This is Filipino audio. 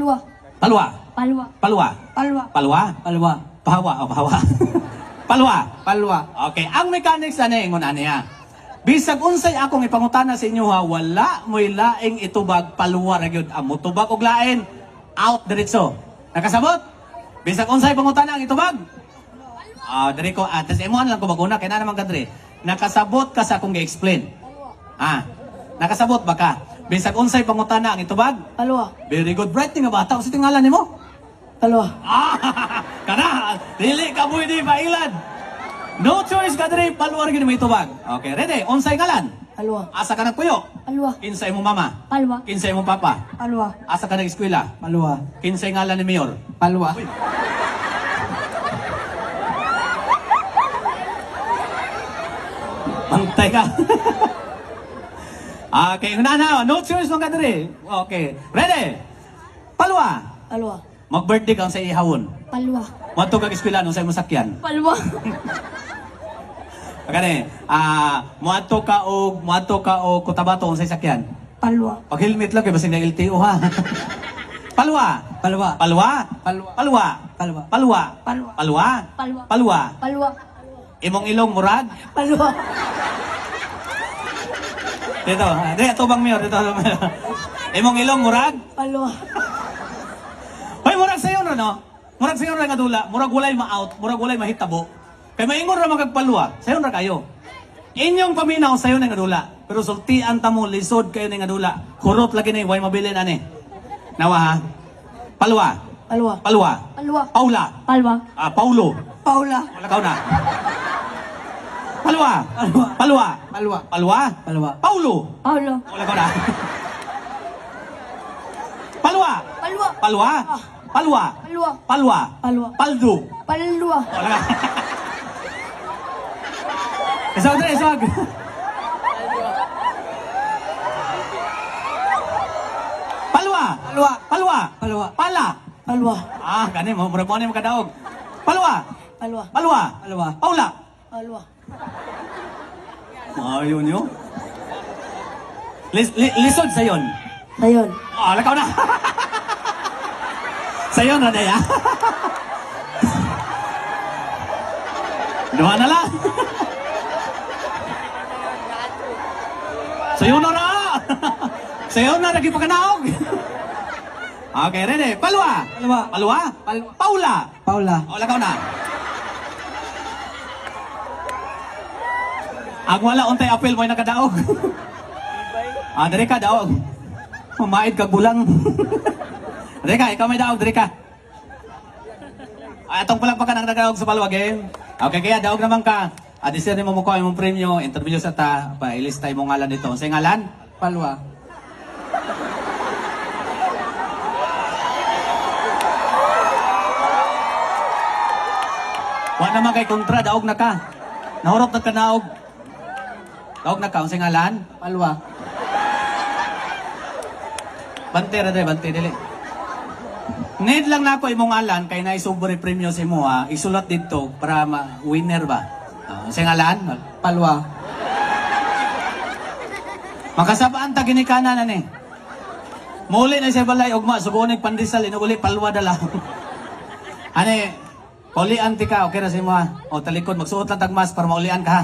Palwa. Palwa. Palwa. Palwa. Palwa. Palwa. Palwa. Pahawa. O, pahawa. Palwa. Palwa. Okay, ang mechanics na ingon niya. Bisag unsay akong ipangutana sa inyo ha, wala mo'y laing itubag palwa ra gyud. Amo tubag og lain, out diretso. Nakasabot? Bisag unsay pangutana ang itubag? Diri ko atas imuhan lang ko baguna kay na naman kadre. Nakasabot ka sa akong gi-explain. Nakasabot ba ka? Bisag unsay pangutana ang itubag? Palwa. Very good, bright nga bata. Kasi tingalan nimo? Palwa. Kana, dili ka pwede mailan. No choice ka diri, palwa rin mo itubag. Okay, ready? Unsay ngalan? Palwa. Asa ka nagpuyo? Palwa. Kinsay mo mama? Palwa. Kinsay mo papa? Palwa. Asa ka nag-eskwela? Palwa. Kinsay ngalan ni Mayor? Palwa. Bantay ka. Okay, na. No choice mo ka diri. Okay, ready? Palwa. Palwa. Mag-birthday kang sa ihawon. Palwa. Mato kag eskwela nung sa imong sakyan. Palwa. Kani, muadto ka og Cotabato unsay sakyan. Palwa. Pag helmet lang kay basig na LTO ha. Palwa. Palwa. Palwa. Palwa. Palwa. Palwa. Palwa. Palwa. Palwa. Palwa. Palwa. Palwa. Imong ilong murag. Palwa. Dito bang mayor dito. Imong ilong murag. Palwa. Hoy murag sayo na no. Murag sayo na nga dula, murag walay ma-out, murag walay mahitabo. Kay maingon ra magpalwa, sayo na kayo. Inyong paminaw sayo na nga dula, pero sultian ta mo lisod kayo na nga dula. Kurot lagi ni way mabilin ani. Nawa ha. Palwa. Palwa. Palwa. Palwa. Paula. Palwa. Paulo. Paula. Wala ka na. Palwa. Palwa. Palwa. Palwa. Palwa. Palwa. Paulo. Paulo. Wala ka na. Palwa. Palwa. Palwa. Palwa. Palwa. Palwa. Palwa. Paldo. Palwa. Wala ka. Isog na, isog. Palwa. Palwa. Palwa. Palwa. Pala. Palwa. Gani mo. Murag mo ni makadaog. Palwa. Palwa. Palwa. Palwa. Paula. Palwa. Ayun yun. Lisod sa yun. Ayun. Lakaw na. Sa yun, Ranay, ha? Duha na lang. Sa yun na. Sa yun na, nagipagkanaog. Okay, ready? Palwa. Palwa. Palwa. Palwa. Paula. Paula. Lakaw na. Ang wala untay apel mo'y nakadaog. Diri ka daog. Mamait kag bulang. Diri ka, ikaw may daog, diri ka. Atong palang pa ka nang nagdaog sa palwa game. Okay, kaya daog naman ka. Disir mo mo ko imong premyo, interview sa ta, pa ilista imong ngalan dito. Sa ngalan? Palwa. Wa naman kay kontra, daog na ka. Nahurot na ka naog. Daog na ka, sa ngalan? Palwa. Bante ra dai, bante dili. Need lang nako imong ngalan kay naay sobre premyo sa imo ha. Isulat dito para winner ba. Sa ngalan? Palwa. Makasabaan ta ginikanan ani. Muli na siya balay ugma sugonig pandesal inuli palwa dala. Ani, paulian ti ka okay ra sa imo ha. O talikod magsuot lang tag mask para maulian ka ha.